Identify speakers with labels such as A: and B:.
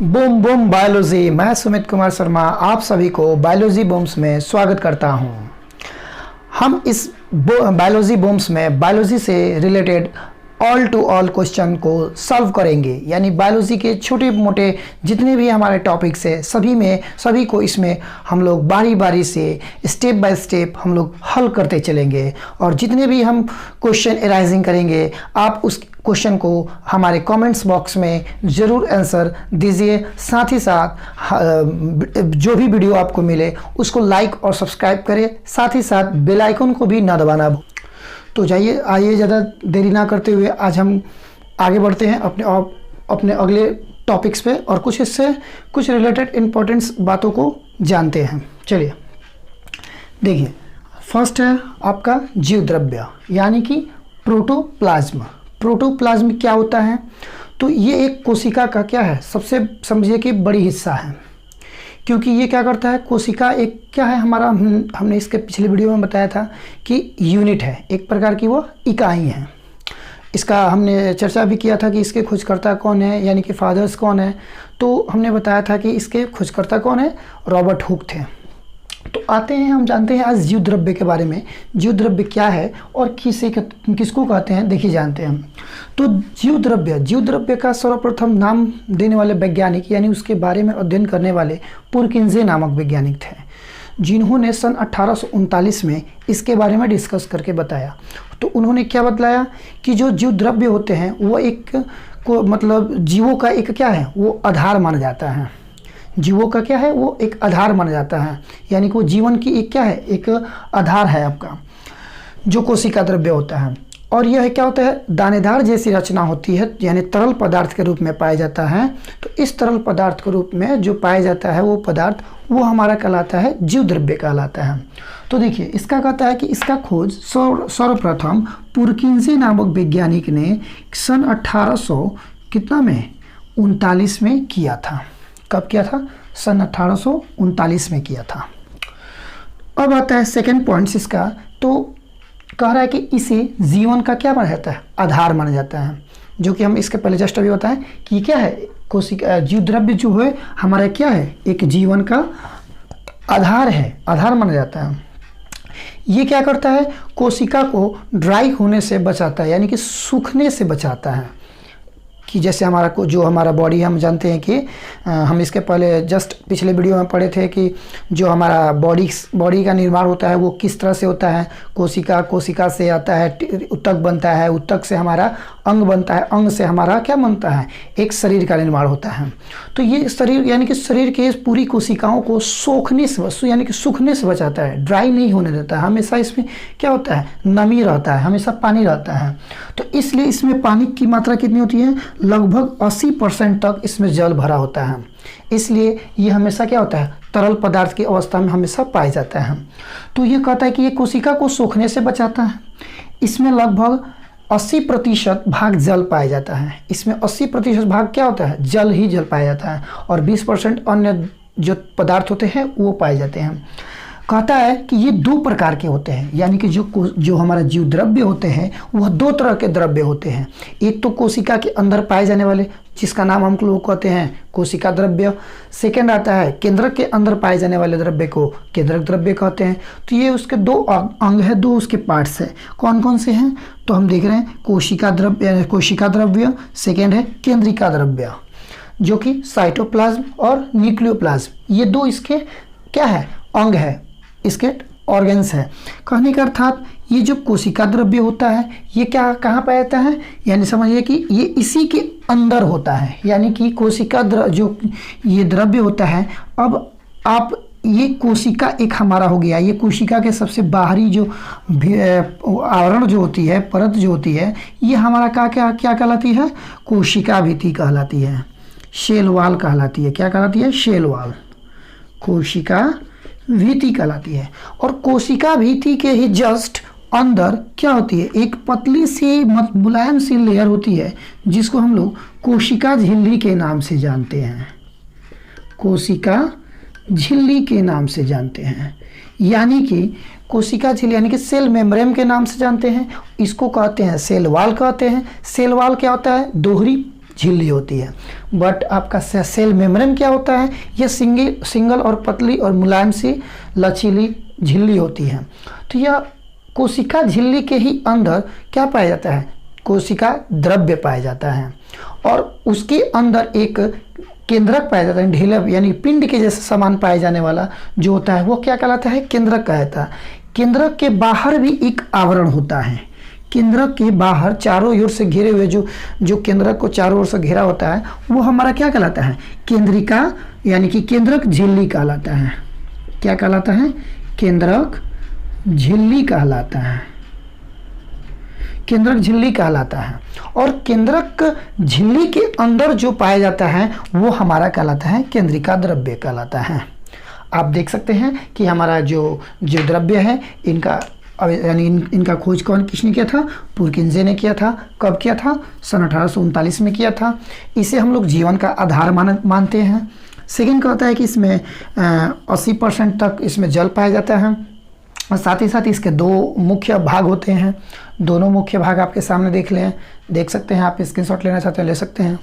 A: Boom boom biology. मैं सुमित कुमार शर्मा आप सभी को बायोलॉजी बूम्स में स्वागत करता हूं। हम इस बायोलॉजी बूम्स में बायोलॉजी से related all to all question को सॉल्व करेंगे, यानी बायोलॉजी के छोटे मोटे जितने भी हमारे टॉपिक्स है सभी को इसमें हम लोग बारी बारी से स्टेप बाय स्टेप हम लोग हल करते चलेंगे। और जितने भी हम क्वेश्चन एराइजिंग करेंगे आप उस क्वेश्चन को हमारे कमेंट्स बॉक्स में ज़रूर आंसर दीजिए। साथ ही साथ जो भी वीडियो आपको मिले उसको लाइक और सब्सक्राइब करें, साथ ही साथ बेल आइकन को भी ना दबाना। तो आइए ज़्यादा देरी ना करते हुए आज हम आगे बढ़ते हैं अपने अगले टॉपिक्स पे और कुछ रिलेटेड इम्पोर्टेंट बातों को जानते हैं। चलिए देखिए, फर्स्ट है आपका जीव द्रव्य यानी कि प्रोटोप्लाज्म। प्रोटोप्लाज्म क्या होता है? तो ये एक कोशिका का क्या है, सबसे समझिए कि बड़ी हिस्सा है, क्योंकि ये क्या करता है, कोशिका एक क्या है हमारा, हमने इसके पिछले वीडियो में बताया था कि यूनिट है, एक प्रकार की वो इकाई है। इसका हमने चर्चा भी किया था कि इसके खोजकर्ता कौन है, यानी कि फादर्स कौन है। तो हमने बताया था कि इसके खोजकर्ता कौन है, रॉबर्ट हुक थे। तो आते हैं, हम जानते हैं आज जीव द्रव्य के बारे में। जीव द्रव्य क्या है और किसको कहते हैं, देखिए जानते हैं हम। तो जीव द्रव्य का सर्वप्रथम नाम देने वाले वैज्ञानिक यानी उसके बारे में अध्ययन करने वाले पुरकिंजे नामक वैज्ञानिक थे, जिन्होंने सन 1839 में इसके बारे में डिस्कस करके बताया। तो उन्होंने क्या बतलाया कि जो जीव द्रव्य होते हैं वो जीवों का एक क्या है, वो आधार माना जाता है। जीवों का क्या है, वो एक आधार माना जाता है, यानी कि वो जीवन की एक क्या है, एक आधार है आपका, जो कोशिका द्रव्य होता है। और यह क्या होता है, दानेदार जैसी रचना होती है, यानी तरल पदार्थ के रूप में पाया जाता है। तो इस तरल पदार्थ के रूप में जो पाया जाता है वो पदार्थ वो हमारा कहलाता है जीव द्रव्य कहलाता है। तो देखिए, इसका कहता है कि इसका खोज सर्वप्रथम पुरकिंजे नामक वैज्ञानिक ने सन 1839 में किया था। कब किया था? सन 1839 में किया था। अब आता है सेकेंड पॉइंट्स इसका। तो कह रहा है कि इसे जीवन का क्या माना जाता है, आधार माना जाता है, जो कि हम इसके पहले जस्ट अभी बताएं कि क्या है, कोशिका जीव द्रव्य जो है हमारा क्या है, एक जीवन का आधार है, आधार माना जाता है। ये क्या करता है, कोशिका को ड्राई होने से बचाता है, यानी कि सूखने से बचाता है। कि जैसे हमारा बॉडी, हम जानते हैं कि हम इसके पहले जस्ट पिछले वीडियो में पढ़े थे कि जो हमारा बॉडी का निर्माण होता है वो किस तरह से होता है। कोशिका से आता है, ऊतक बनता है, ऊतक से हमारा अंग बनता है, अंग से हमारा क्या बनता है, एक शरीर का निर्माण होता है। तो ये शरीर यानी कि शरीर के पूरी कोशिकाओं को सूखने से बचाता है, ड्राई नहीं होने देता है। हमेशा इसमें क्या होता है, नमी रहता है, हमेशा पानी रहता है। तो इसलिए इसमें पानी की मात्रा कितनी होती है, लगभग 80% तक इसमें जल भरा होता है। इसलिए ये हमेशा क्या होता है, तरल पदार्थ की अवस्था में हमेशा पाया जाता है। तो ये कहता है कि ये कोशिका को सूखने से बचाता है। इसमें लगभग 80% भाग जल पाया जाता है। इसमें 80% भाग क्या होता है, जल ही जल पाया जाता है, और 20% अन्य जो पदार्थ होते हैं वो पाए जाते हैं। कहता है कि ये दो प्रकार के होते हैं, यानी कि जो हमारा जीव द्रव्य होते हैं वह दो तरह के द्रव्य होते हैं। एक तो कोशिका के अंदर पाए जाने वाले, जिसका नाम हम लोग कहते हैं कोशिका द्रव्य। सेकेंड आता है केंद्रक के अंदर पाए जाने वाले द्रव्य को केंद्रक द्रव्य कहते हैं। तो ये उसके दो अंग है, दो उसके पार्ट्स है। कौन कौन से हैं? तो हम देख रहे हैं कोशिका द्रव्य, सेकेंड है केंद्रिका द्रव्य, जो कि साइटोप्लाज्म और न्यूक्लियोप्लाज्म, ये दो इसके क्या है, अंग है, इसके ऑर्गन्स है। कहने का अर्थात ये जो कोशिका द्रव्य होता है ये कहाँ पाया जाता है, यानी समझिए कि ये इसी के अंदर होता है, यानी कि जो ये द्रव्य होता है। अब आप ये कोशिका एक हमारा हो गया, ये कोशिका के सबसे बाहरी जो आवरण जो होती है, परत जो होती है, ये हमारा क्या कहलाती है, कोशिका भित्ति कहलाती है, शेल वाल कहलाती है। क्या कहलाती है? शेल वाल, कोशिका भित्ति कहलाती है। और कोशिका भित्ति के ही जस्ट अंदर क्या होती है, एक पतली सी मुलायम सी लेयर होती है, जिसको हम लोग कोशिका झिल्ली के नाम से जानते हैं। कोशिका झिल्ली के नाम से जानते हैं, यानी कि कोशिका झिल्ली यानी कि सेल मेम्ब्रेन के नाम से जानते हैं। इसको कहते हैं सेल वाल कहते हैं। सेल वाल क्या होता है, दोहरी झिल्ली होती है। बट आपका सेल मेम्ब्रेन क्या होता है, ये सिंगल और पतली और मुलायम सी लचीली झिल्ली होती है। तो यह कोशिका झिल्ली के ही अंदर क्या पाया जाता है, कोशिका द्रव्य पाया जाता है, और उसके अंदर एक केंद्रक पाया जाता है, ढीलक यानी पिंड के जैसे सामान पाए जाने वाला जो होता है वो क्या कहलाता है, केंद्रक कहता है। केंद्रक के बाहर भी एक आवरण होता है, केंद्रक के बाहर चारों ओर से घिरे हुए जो केंद्रक को चारों ओर से घेरा होता है वो हमारा क्या कहलाता है, केंद्रिका यानी कि केंद्रक झिल्ली कहलाता है। क्या कहलाता है, केंद्रक झिल्ली कहलाता है, केंद्रक झिल्ली कहलाता है। और केंद्रक झिल्ली के अंदर जो पाया जाता है वो हमारा कहलाता है केंद्रिका द्रव्य कहलाता है। आप देख सकते हैं कि हमारा जो द्रव्य है इनका यानी इनका खोज किसने किया था, पुरकिंजे ने किया था। कब किया था, सन 1839 में किया था। इसे हम लोग जीवन का आधार मानते हैं। सेकेंड क्या होता है कि इसमें 80% तक इसमें जल पाया जाता है, और साथ ही साथ इसके 2 मुख्य भाग होते हैं। दोनों मुख्य भाग आपके सामने देख सकते हैं। आप स्क्रीनशॉट लेना चाहते हैं ले सकते हैं।